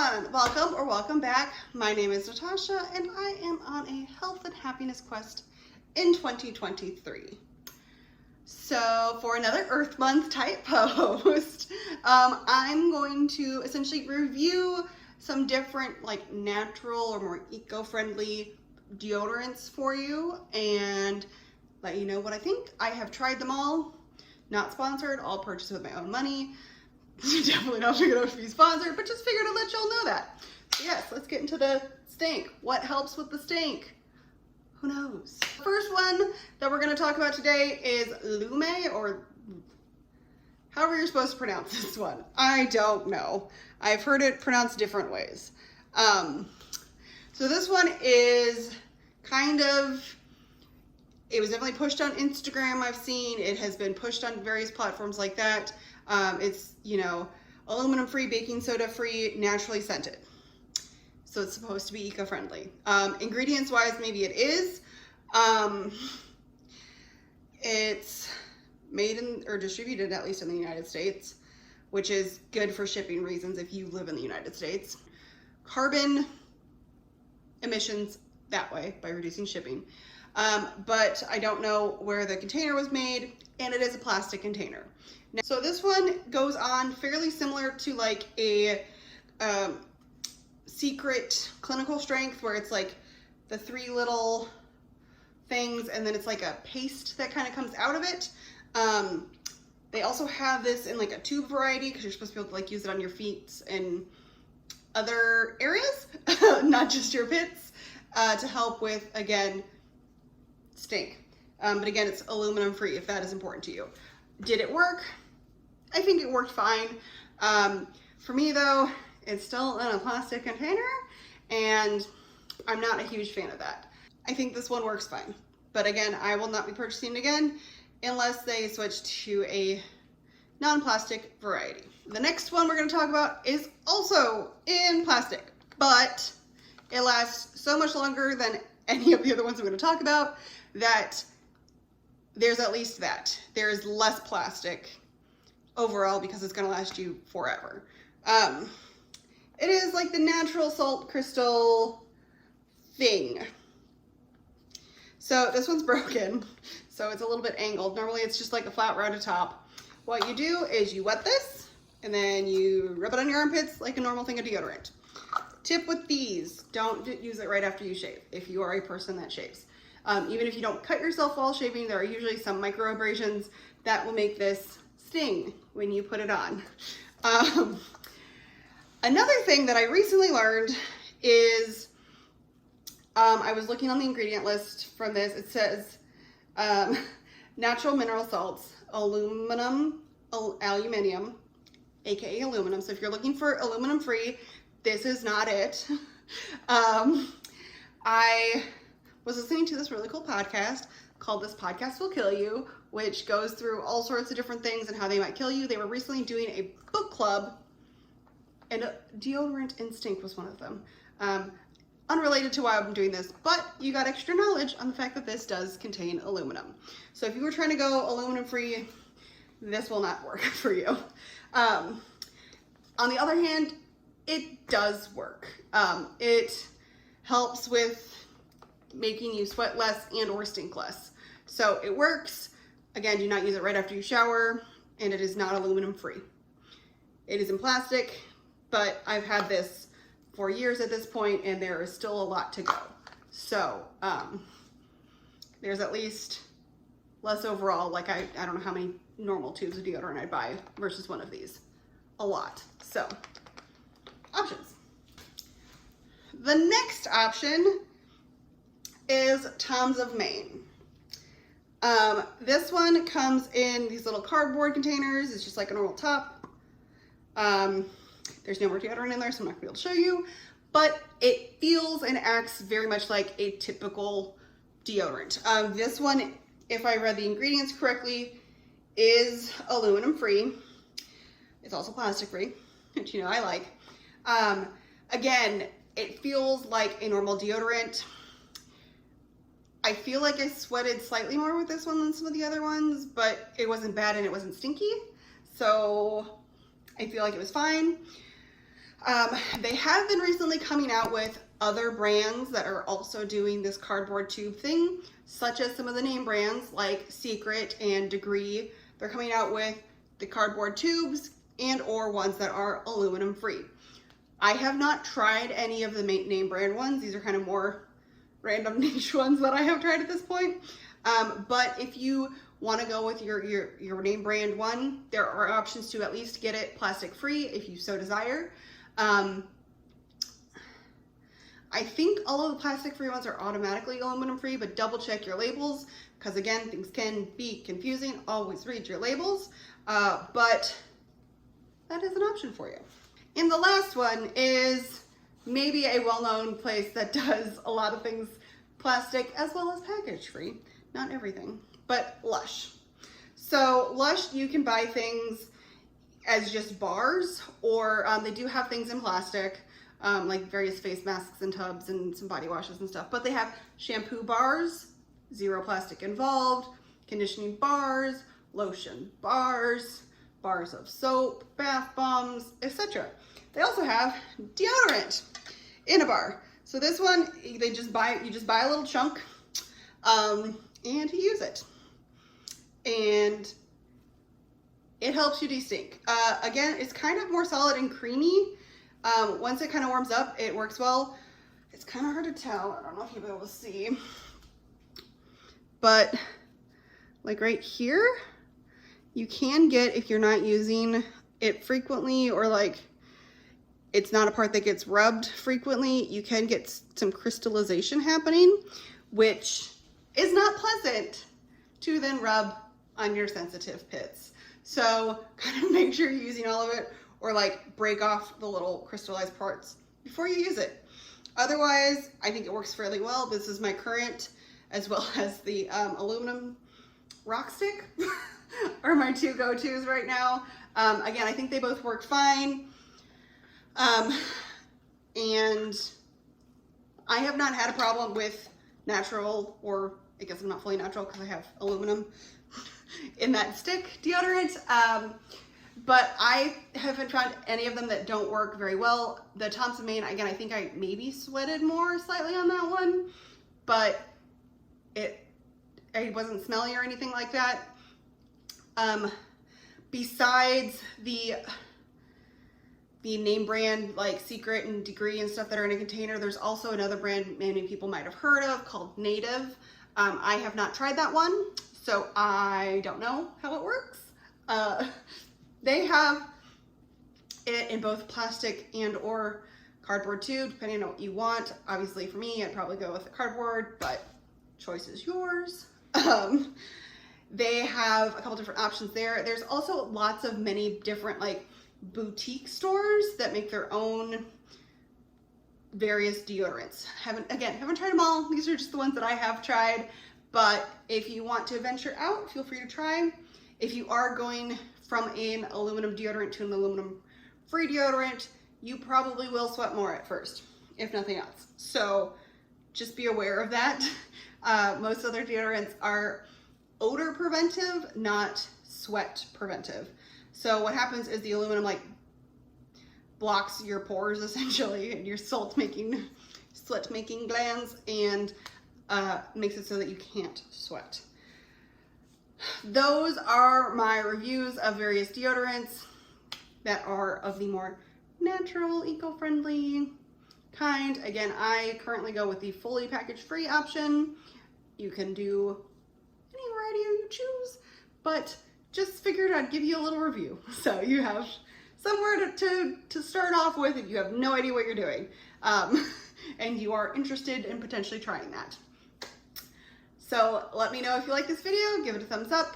everyone, welcome or welcome back. My name is Natasha and I am on a health and happiness quest in 2023. So for another Earth Month type post, I'm going to essentially review some different like natural or more eco-friendly deodorants for you and let you know what I think. I have tried them all, not sponsored, all purchased with my own money. Definitely not figured out to be sponsored, but just figured to let y'all know that. So yes, let's get into the stink. What helps with the stink? Who knows? First one that we're going to talk about today is Lume, or however you're supposed to pronounce this one. I don't know. I've heard it pronounced different ways. So this one is kind of, it was definitely pushed on Instagram. I've seen it has been pushed on various platforms like that. It's, you know, aluminum free, baking soda free, naturally scented. So it's supposed to be eco-friendly. Ingredients wise, maybe it is. It's made in or distributed at least in the United States, which is good for shipping reasons if you live in the United States. Carbon emissions that way by reducing shipping. But I don't know where the container was made, and it is a plastic container. Now, so this one goes on fairly similar to like a secret clinical strength, where it's like the three little things and then it's like a paste that kind of comes out of it. They also have this in like a tube variety because you're supposed to be able to like use it on your feet and other areas, not just your pits, to help with, again, stink. But again, it's aluminum free if that is important to you. Did it work? I think it worked fine. For me though, it's still in a plastic container and I'm not a huge fan of that. I think this one works fine. But again, I will not be purchasing it again unless they switch to a non-plastic variety. The next one we're going to talk about is also in plastic, but it lasts so much longer than any of the other ones I'm going to talk about that there's at least that. There is less plastic overall because it's going to last you forever. It is like the natural salt crystal thing. So this one's broken, so it's a little bit angled. Normally it's just like a flat rounded top. What you do is you wet this and then you rub it on your armpits like a normal thing of deodorant. Tip with these, don't use it right after you shave if you are a person that shaves. Even if you don't cut yourself while shaving, there are usually some micro abrasions that will make this sting when you put it on. Another thing that I recently learned is, I was looking on the ingredient list from this. It says natural mineral salts, aluminium, aka aluminum. So if you're looking for aluminum free, this is not it. I was listening to this really cool podcast called This Podcast Will Kill You, which goes through all sorts of different things and how they might kill you. They were recently doing a book club, and deodorant instinct was one of them. Unrelated to why I'm doing this, but you got extra knowledge on the fact that this does contain aluminum. So if you were trying to go aluminum free, this will not work for you. On the other hand, it does work. It helps with making you sweat less and or stink less. So it works. Again, do not use it right after you shower, and it is not aluminum free. It is in plastic, but I've had this for years at this point and there is still a lot to go. So there's at least less overall. Like I don't know how many normal tubes of deodorant I'd buy versus one of these. A lot. So options. The next option is Tom's of Maine. This one comes in these little cardboard containers. It's just like a normal top. There's no more deodorant in there, so I'm not gonna be able to show you, but it feels and acts very much like a typical deodorant. This one, if I read the ingredients correctly, is aluminum free. It's also plastic free, which you know I like. Again, it feels like a normal deodorant. I feel like I sweated slightly more with this one than some of the other ones, but it wasn't bad and it wasn't stinky. So I feel like it was fine. They have been recently coming out with other brands that are also doing this cardboard tube thing, such as some of the name brands like Secret and Degree. They're coming out with the cardboard tubes and or ones that are aluminum free. I have not tried any of the name brand ones. These are kind of more random niche ones that I have tried at this point. But if you want to go with your name brand one, there are options to at least get it plastic free if you so desire. I think all of the plastic free ones are automatically aluminum free, but double check your labels because again, things can be confusing. Always read your labels, but that is an option for you. And the last one is maybe a well-known place that does a lot of things plastic as well as package free. Not everything, but Lush. So Lush, you can buy things as just bars, or they do have things in plastic, like various face masks and tubs and some body washes and stuff. But they have shampoo bars, 0 plastic involved, conditioning bars, lotion bars, bars of soap, bath bombs, etc. They also have deodorant in a bar. So this one, you just buy a little chunk, and you use it. And it helps you de-stink. Again, it's kind of more solid and creamy. Once it kind of warms up, it works well. It's kind of hard to tell. I don't know if you'll be able to see. But like right here, you can get, if you're not using it frequently or like it's not a part that gets rubbed frequently, you can get some crystallization happening, which is not pleasant to then rub on your sensitive pits. So kind of make sure you're using all of it or like break off the little crystallized parts before you use it. Otherwise, I think it works fairly well. This is my current, as well as the aluminum rock stick are my two go-tos right now. Again, I think they both work fine. And I have not had a problem with natural, or I guess I'm not fully natural because I have aluminum in that stick deodorant. But I haven't found any of them that don't work very well. The Thompson Maine, again, I think I maybe sweated more slightly on that one, but it wasn't smelly or anything like that. Besides the name brand like Secret and Degree and stuff that are in a container, there's also another brand many people might have heard of called Native. I have not tried that one, so I don't know how it works. They have it in both plastic and or cardboard tube, depending on what you want. Obviously for me, I'd probably go with the cardboard, but choice is yours. They have a couple different options there. There's also lots of many different like boutique stores that make their own various deodorants. Haven't tried them all. These are just the ones that I have tried, but if you want to venture out, feel free to try. If you are going from an aluminum deodorant to an aluminum free deodorant, you probably will sweat more at first, if nothing else. So just be aware of that. Most other deodorants are odor preventive, not sweat preventive. So what happens is the aluminum like blocks your pores essentially and your sweat making glands, and makes it so that you can't sweat. Those are my reviews of various deodorants that are of the more natural, eco-friendly kind. Again, I currently go with the fully package-free option. You can do any variety you choose, but just figured I'd give you a little review. So you have somewhere to start off with if you have no idea what you're doing, and you are interested in potentially trying that. So let me know if you like this video, give it a thumbs up.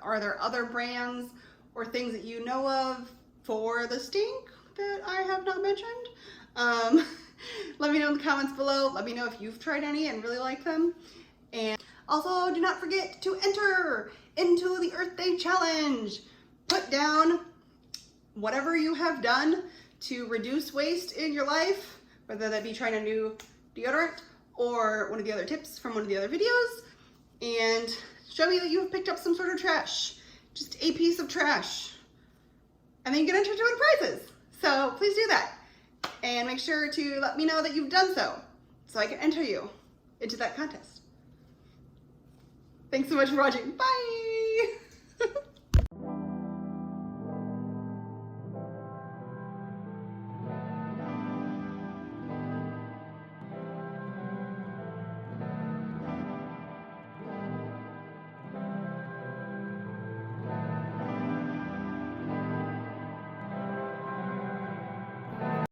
Are there other brands or things that you know of for the stink that I have not mentioned? Let me know in the comments below. Let me know if you've tried any and really like them. And also do not forget to enter into the Earth Day Challenge. Put down whatever you have done to reduce waste in your life, whether that be trying a new deodorant or one of the other tips from one of the other videos, and show me that you have picked up some sort of trash, just a piece of trash, and then you get entered to win prizes. So please do that. And make sure to let me know that you've done so I can enter you into that contest. Thanks so much for watching. Bye!